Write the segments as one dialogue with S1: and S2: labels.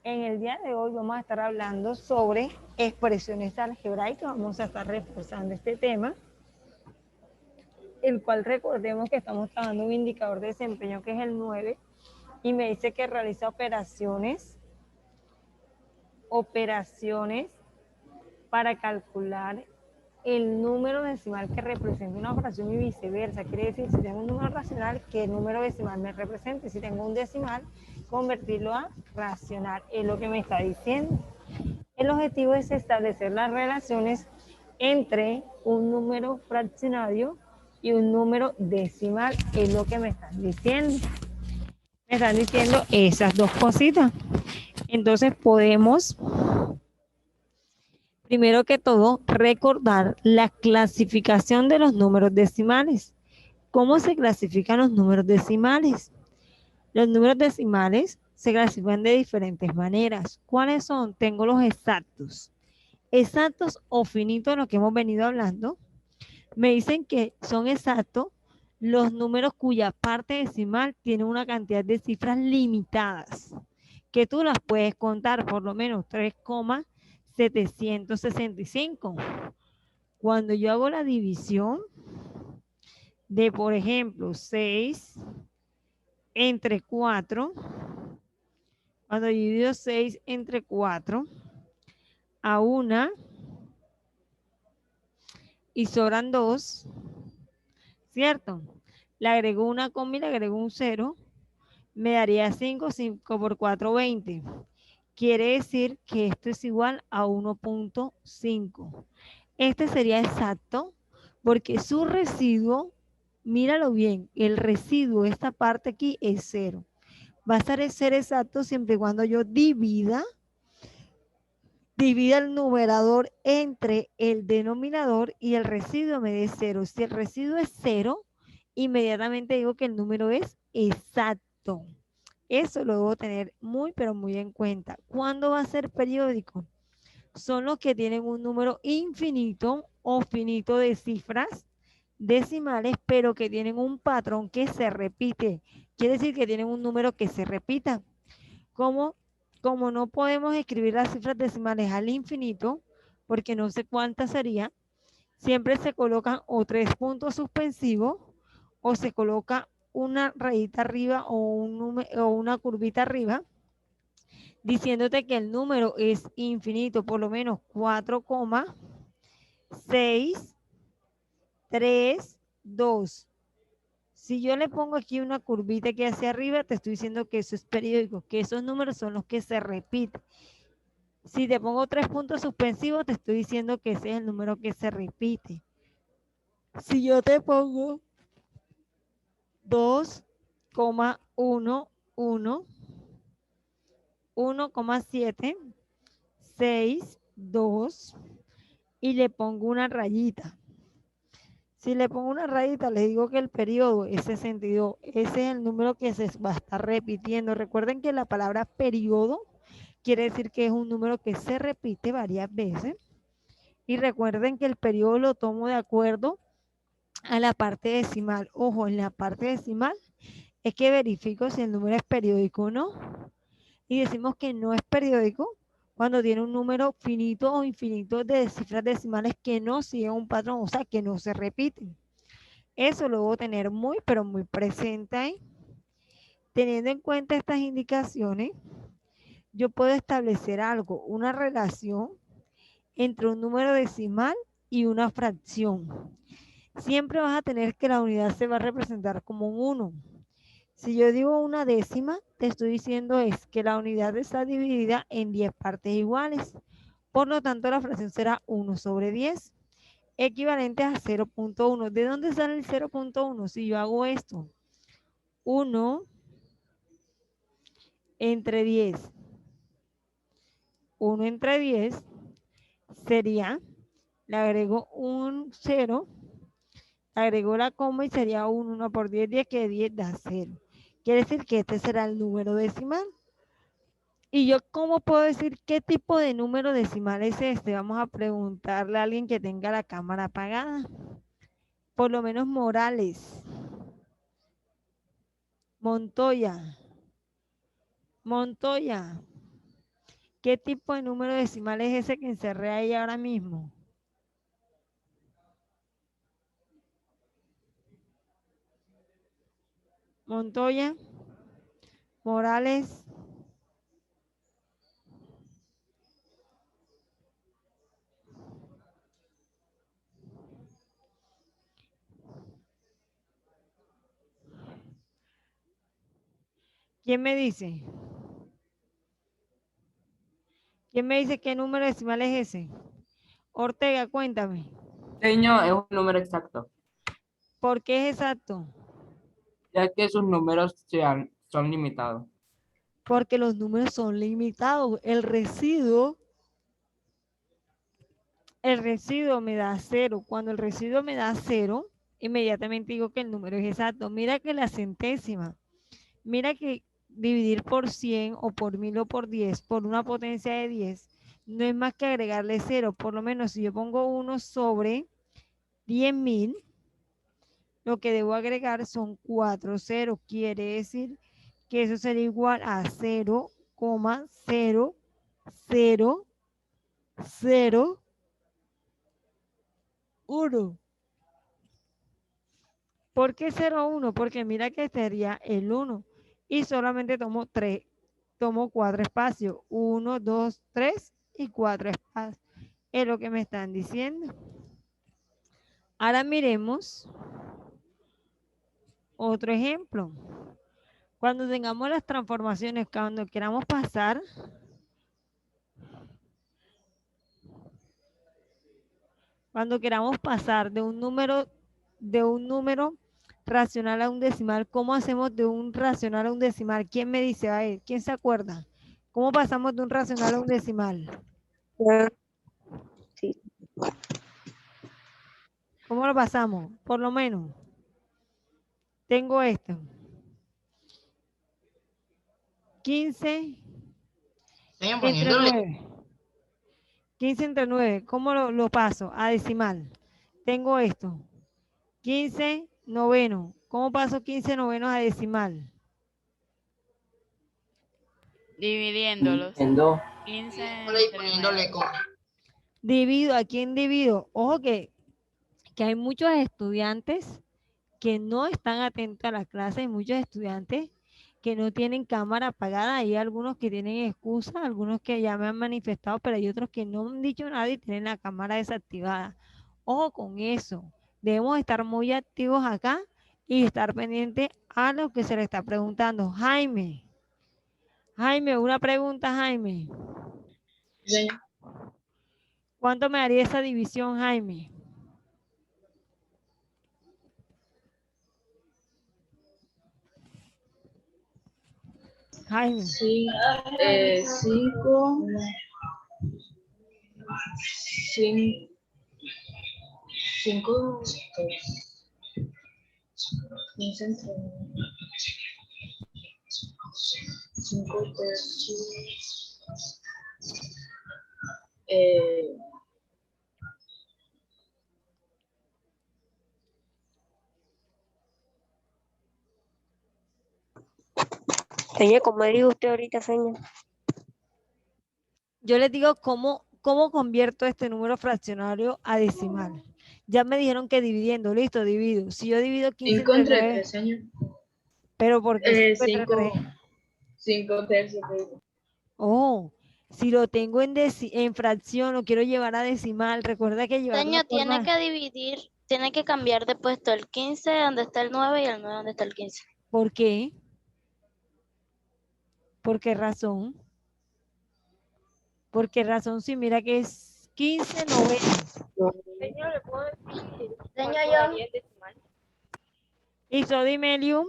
S1: En el día de hoy vamos a estar hablando sobre expresiones algebraicas. Vamos a estar reforzando este tema, el cual recordemos que estamos trabajando un indicador de desempeño que es el 9 y me dice que realiza operaciones para calcular el número decimal que representa una fracción y viceversa. Quiere decir, si tengo un número racional, ¿qué número decimal me representa? Si tengo un decimal, convertirlo a racional. Es lo que me está diciendo. El objetivo es establecer las relaciones entre un número fraccionario y un número decimal. Es lo que me están diciendo. Me están diciendo esas dos cositas. Entonces podemos, primero que todo, recordar la clasificación de los números decimales. ¿Cómo se clasifican los números decimales? Los números decimales se clasifican de diferentes maneras. ¿Cuáles son? Tengo los exactos. Exactos o finitos, lo que hemos venido hablando. Me dicen que son exactos los números cuya parte decimal tiene una cantidad de cifras limitadas, que tú las puedes contar, por lo menos 3,765. Cuando yo hago la división de, por ejemplo, 6 entre 4, cuando divido 6 entre 4 a una y sobran 2, ¿cierto? Le agrego una coma y le agrego un 0, me daría 5, 5 por 4, 20. Quiere decir que esto es igual a 1,5. Este sería exacto porque su residuo, míralo bien, el residuo, esta parte aquí es 0. Va a ser exacto siempre y cuando yo divida el numerador entre el denominador y el residuo me dé 0. Si el residuo es 0, inmediatamente digo que el número es exacto. Eso lo debo tener muy, pero muy en cuenta. ¿Cuándo va a ser periódico? Son los que tienen un número infinito o finito de cifras decimales, pero que tienen un patrón que se repite. Quiere decir que tienen un número que se repita. Como, como no podemos escribir las cifras decimales al infinito, porque no sé cuántas sería, siempre se colocan o 3 puntos suspensivos o se coloca una rayita arriba o una curvita arriba, diciéndote que el número es infinito, por lo menos 4,632. Si yo le pongo aquí una curvita que hacia arriba, te estoy diciendo que eso es periódico, que esos números son los que se repiten. Si te pongo 3 puntos suspensivos, te estoy diciendo que ese es el número que se repite. Si yo te pongo 2,11, 1,762 y le pongo una rayita. Si le pongo una rayita, le digo que el periodo es 62. Ese es el número que se va a estar repitiendo. Recuerden que la palabra periodo quiere decir que es un número que se repite varias veces. Y recuerden que el periodo lo tomo de acuerdo a la parte decimal. Ojo, en la parte decimal es que verifico si el número es periódico o no. Y decimos que no es periódico cuando tiene un número finito o infinito de cifras decimales que no siguen un patrón, o sea, que no se repiten. Eso lo debo tener muy, pero muy presente ahí. Teniendo en cuenta estas indicaciones, yo puedo establecer algo, una relación entre un número decimal y una fracción. Siempre vas a tener que la unidad se va a representar como un 1. Si yo digo una décima, te estoy diciendo es que la unidad está dividida en 10 partes iguales. Por lo tanto, la fracción será 1 sobre 10, equivalente a 0,1. ¿De dónde sale el 0,1? Si yo hago esto, 1 entre 10. 1 entre 10 sería, le agrego un 0, le agrego la coma y sería 1, 1 por 10, 10 que 10 da 0. Quiere decir que este será el número decimal. ¿Y yo cómo puedo decir qué tipo de número decimal es este? Vamos a preguntarle a alguien que tenga la cámara apagada. Por lo menos Morales, Montoya, Montoya. ¿Qué tipo de número decimal es ese que encerré ahí ahora mismo? Montoya, Morales. ¿Quién me dice? ¿Quién me dice qué número decimal es ese? Ortega, cuéntame.
S2: Señor, es un número exacto,
S1: ¿Por qué es exacto?
S2: ya que sus números son limitados.
S1: Porque los números son limitados. El residuo me da 0. Cuando el residuo me da 0, inmediatamente digo que el número es exacto. Mira que la centésima, mira que dividir por 100 o por 1000 o por 10 por una potencia de 10 no es más que agregarle 0. Por lo menos si yo pongo 1 sobre 10.000, lo que debo agregar son 4 ceros. Quiere decir que eso será igual a 0,0001. ¿Por qué 0,1? Porque mira que sería el 1 y solamente tomo 4 espacios. 1, 2, 3 y 4 espacios. Es lo que me están diciendo. Ahora miremos otro ejemplo. Cuando tengamos las transformaciones, cuando queramos pasar de un número racional a un decimal, ¿cómo hacemos de un racional a un decimal? ¿Quién me dice? A ver, ¿quién se acuerda? ¿Cómo pasamos de un racional a un decimal?
S3: Sí.
S1: ¿Cómo lo pasamos? Por lo menos. Tengo esto. 15
S4: Señor,
S1: entre
S4: poniéndole.
S1: 9. 15 entre 9. ¿Cómo lo paso? A decimal. Tengo esto. 15 noveno. ¿Cómo paso 15 novenos a decimal?
S5: Dividiéndolos.
S2: En dos.
S5: 15
S4: Y
S5: entre
S4: poniéndole
S5: 9.
S4: con.
S1: Divido. ¿A quién divido? Ojo que hay muchos estudiantes que no están atentos a la clase, hay muchos estudiantes que no tienen cámara apagada, hay algunos que tienen excusas, algunos que ya me han manifestado, pero hay otros que no han dicho nada y tienen la cámara desactivada. Ojo con eso, debemos estar muy activos acá y estar pendientes a lo que se le está preguntando. Jaime, una pregunta, Jaime.
S4: Señor.
S1: ¿Cuánto me daría esa división, Jaime? Jaime.
S3: Sí, 5, 5, 15 entre 5 tercios. Señor, como dijo usted ahorita, señor.
S1: Yo les digo cómo convierto este número fraccionario a decimal. Ya me dijeron que dividiendo, listo, divido. Si yo divido 15
S3: 5
S1: entre
S3: entre
S1: 9,
S3: 3, señor.
S1: pero ¿por qué 5 entre 3?
S3: 5 tercios.
S1: Oh, si lo tengo en fracción, lo quiero llevar a decimal. Recuerda que llevar la
S6: Señor, tiene
S1: forma.
S6: que dividir, tiene que cambiar de puesto el 15 donde está el 9 y el 9 donde está el 15.
S1: ¿Por qué? ¿Por qué razón? ¿Por qué razón? Si mira que es 15 noveno.
S3: Señor, ¿le puedo decir
S6: Señor,
S3: cuánto
S6: yo
S3: daría el decimal?
S1: Listo, dime, Elium.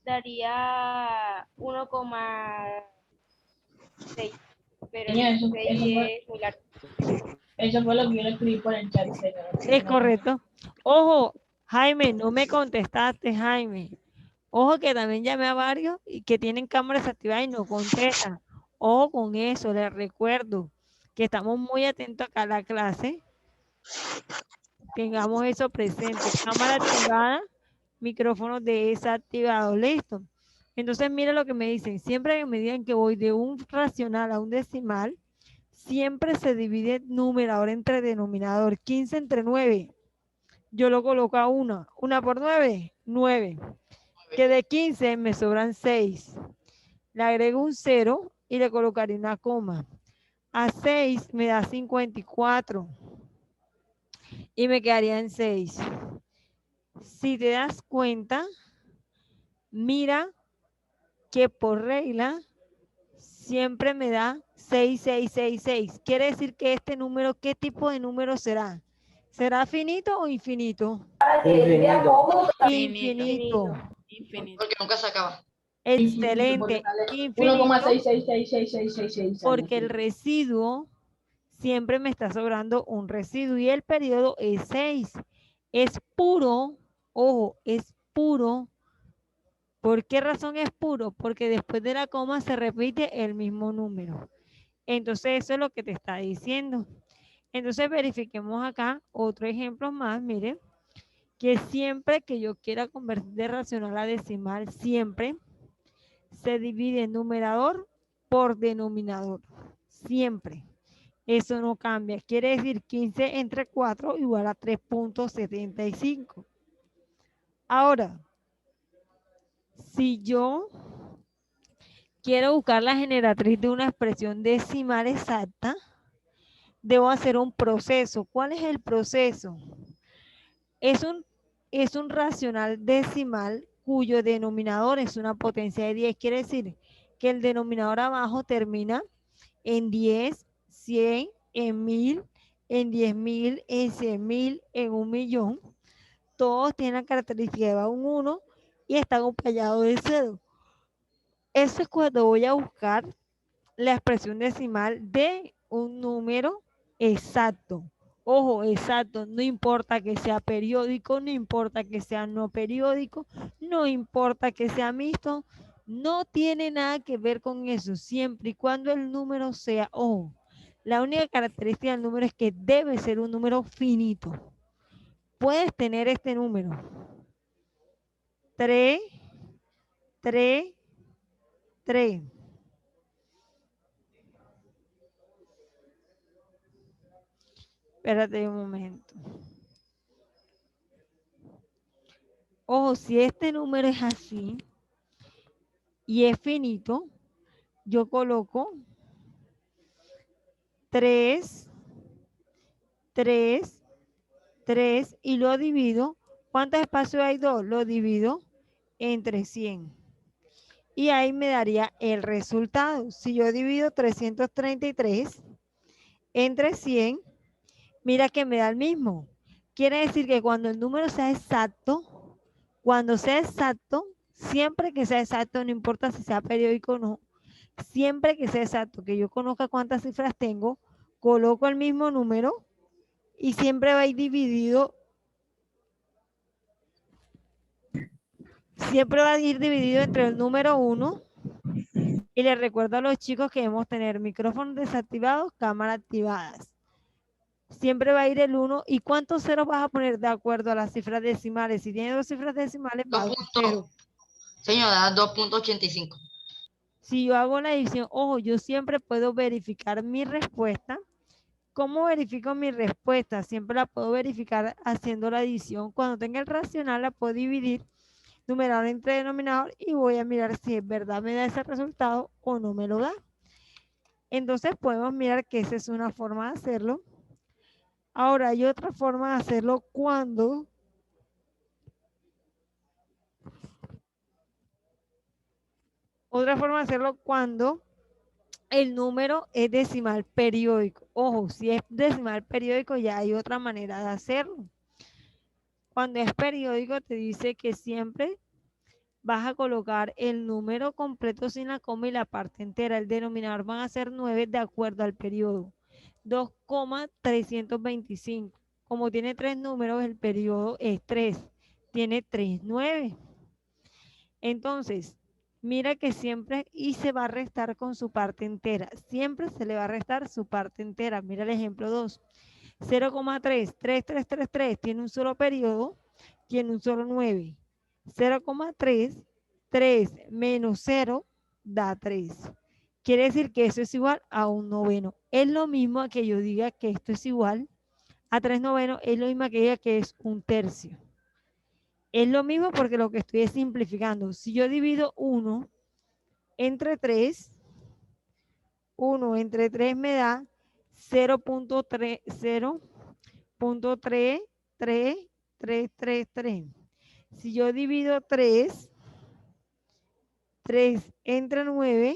S3: Daría 1,6, pero
S4: Señor,
S3: el
S4: eso
S3: 6
S4: fue,
S3: es muy largo.
S4: eso fue lo que yo le escribí por el chat, señor.
S1: Es correcto. Ojo, Jaime, no me contestaste, Jaime. Ojo que también llamé a varios y que tienen cámaras activadas y no contestan. Ojo con eso, les recuerdo que estamos muy atentos acá a la clase. Tengamos eso presente. Cámara activada, micrófono desactivado. Listo. Entonces, mira lo que me dicen. Siempre que me digan que voy de un racional a un decimal, siempre se divide numerador entre denominador. 15 entre 9. Yo lo coloco a 1. 1 por 9, 9. Que de 15 me sobran 6. Le agrego un 0 y le colocaré una coma. A 6 me da 54. Y me quedaría en 6. Si te das cuenta, mira que por regla siempre me da 6, 6, 6, 6. Quiere decir que este número, ¿qué tipo de número será? ¿Será finito o infinito?
S2: Infinito.
S1: Infinito.
S5: Infinito.
S4: Porque nunca se acaba.
S1: Excelente. Infinito
S4: 1,6666666.
S1: porque el residuo siempre me está sobrando un residuo y el periodo es 6. Es puro, ojo, es puro. ¿Por qué razón es puro? Porque después de la coma se repite el mismo número. Entonces eso es lo que te está diciendo. Entonces verifiquemos acá otro ejemplo más, mire, que siempre que yo quiera convertir de racional a decimal, siempre se divide numerador por denominador. Siempre. Eso no cambia. Quiere decir 15 entre 4 igual a 3.75. Ahora, si yo quiero buscar la generatriz de una expresión decimal exacta, debo hacer un proceso. ¿Cuál es el proceso? Es un racional decimal cuyo denominador es una potencia de 10. Quiere decir que el denominador abajo termina en 10, 100, en 1000, en 10.000, en 100.000, en 1.000.000. Todos tienen la característica de un 1 y está acompañado de 0. Eso es cuando voy a buscar la expresión decimal de un número exacto. Ojo, exacto, no importa que sea periódico, no importa que sea no periódico, no importa que sea mixto, no tiene nada que ver con eso, siempre y cuando el número sea, ojo, la única característica del número es que debe ser un número finito. Puedes tener este número, 3, 3, 3. Espérate un momento. Ojo, si este número es así y es finito, yo coloco 3, 3, 3 y lo divido. ¿Cuántos espacios hay? 2. Lo divido entre 100. Y ahí me daría el resultado. Si yo divido 333 entre 100, mira que me da el mismo. Quiere decir que cuando el número sea exacto, siempre que sea exacto, no importa si sea periódico o no, siempre que sea exacto, que yo conozca cuántas cifras tengo, coloco el mismo número y siempre va a ir dividido. Siempre va a ir dividido entre el número 1 y les recuerdo a los chicos que debemos tener micrófonos desactivados, cámaras activadas. Siempre va a ir el 1. ¿Y cuántos ceros vas a poner de acuerdo a las cifras decimales? Si tiene 2 cifras decimales, va a haber 0.
S4: Señora, 2.85.
S1: Si yo hago la división, ojo, yo siempre puedo verificar mi respuesta. ¿Cómo verifico mi respuesta? Siempre la puedo verificar haciendo la división. Cuando tenga el racional, la puedo dividir numerador entre denominador y voy a mirar si es verdad me da ese resultado o no me lo da. Entonces podemos mirar que esa es una forma de hacerlo. Ahora hay otra forma de hacerlo cuando el número es decimal periódico. Ojo, si es decimal periódico ya hay otra manera de hacerlo. Cuando es periódico te dice que siempre vas a colocar el número completo sin la coma y la parte entera. El denominador van a ser 9 de acuerdo al periodo. 2,325. Como tiene 3 números, el periodo es 3. Tiene 3, 9. Entonces, mira que siempre y se va a restar con su parte entera. Siempre se le va a restar su parte entera. Mira el ejemplo 2. 0,3, 3333 tiene un solo periodo, tiene un solo 9. 0,3, 3 menos 0 da 3. Quiere decir que eso es igual a 1/9. Es lo mismo a que yo diga que esto es igual a 3/9, es lo mismo que diga que es 1/3. Es lo mismo porque lo que estoy es simplificando. Si yo divido 1 entre 3, 1 entre 3 me da 0.33333. Si yo divido 3 entre 9,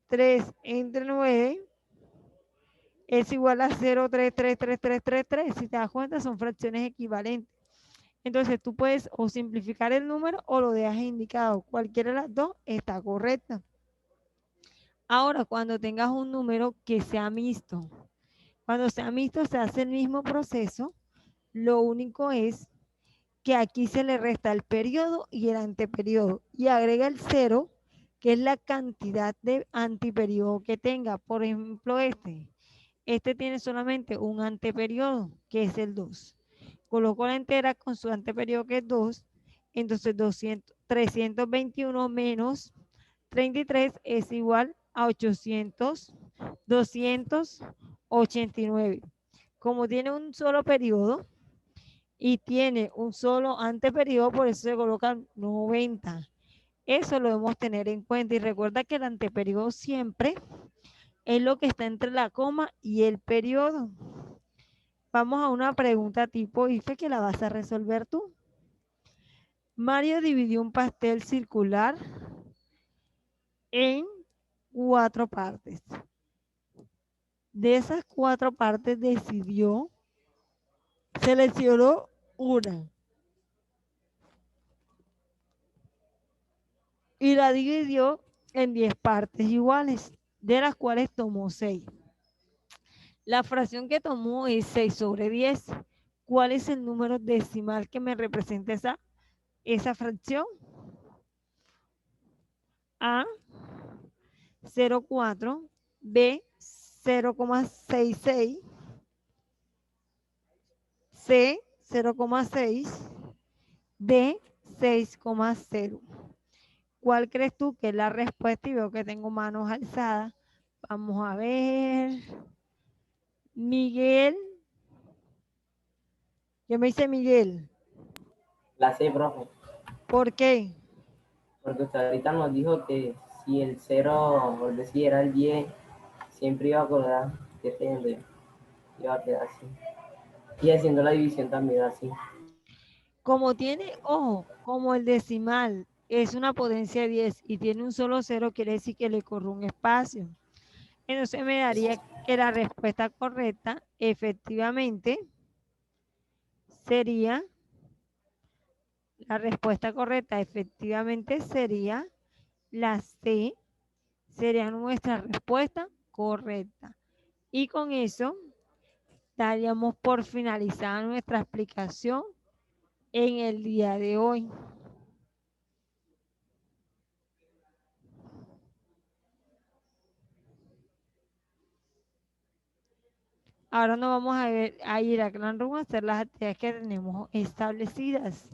S1: 3 entre 9 es igual a 0.33333. Si te das cuenta, son fracciones equivalentes. Entonces tú puedes o simplificar el número o lo dejas indicado. Cualquiera de las dos está correcta. Ahora, cuando tengas un número que sea mixto, cuando sea mixto se hace el mismo proceso. Lo único es que aquí se le resta el periodo y el anteperiodo y agrega el 0, que es la cantidad de antiperiodo que tenga. Por ejemplo, este tiene solamente un anteperiodo, que es el 2. Coloco la entera con su anteperiodo, que es 2. Entonces 321 menos 33 es igual a 289. Como tiene un solo periodo y tiene un solo anteperiodo, por eso se colocan 90. Eso lo debemos tener en cuenta. Y recuerda que el anteperiodo siempre es lo que está entre la coma y el periodo. Vamos a una pregunta tipo IFE que la vas a resolver tú. Mario dividió un pastel circular en 4 partes. De esas 4 partes seleccionó una y la dividió en 10 partes iguales, de las cuales tomó 6. La fracción que tomó es 6/10. ¿Cuál es el número decimal que me representa esa fracción? A, 0,4, B, 0,66, C, 0,6, D, 6,0. ¿Cuál crees tú que es la respuesta? Y veo que tengo manos alzadas. Vamos a ver. Miguel. Yo me dice Miguel.
S7: La C, profe,
S1: ¿Por qué?
S7: porque usted ahorita nos dijo que si el 0, por decir, era el 10, siempre iba a acordar que iba a quedar así. Y haciendo la división también así.
S1: Como tiene, ojo, como el decimal es una potencia de 10 y tiene un solo 0, quiere decir que le corre un espacio. Entonces me daría que la respuesta correcta efectivamente sería, la C, sería nuestra respuesta correcta. Y con eso daríamos por finalizada nuestra explicación en el día de hoy. Ahora nos vamos a ir a Classroom a hacer las actividades que tenemos establecidas.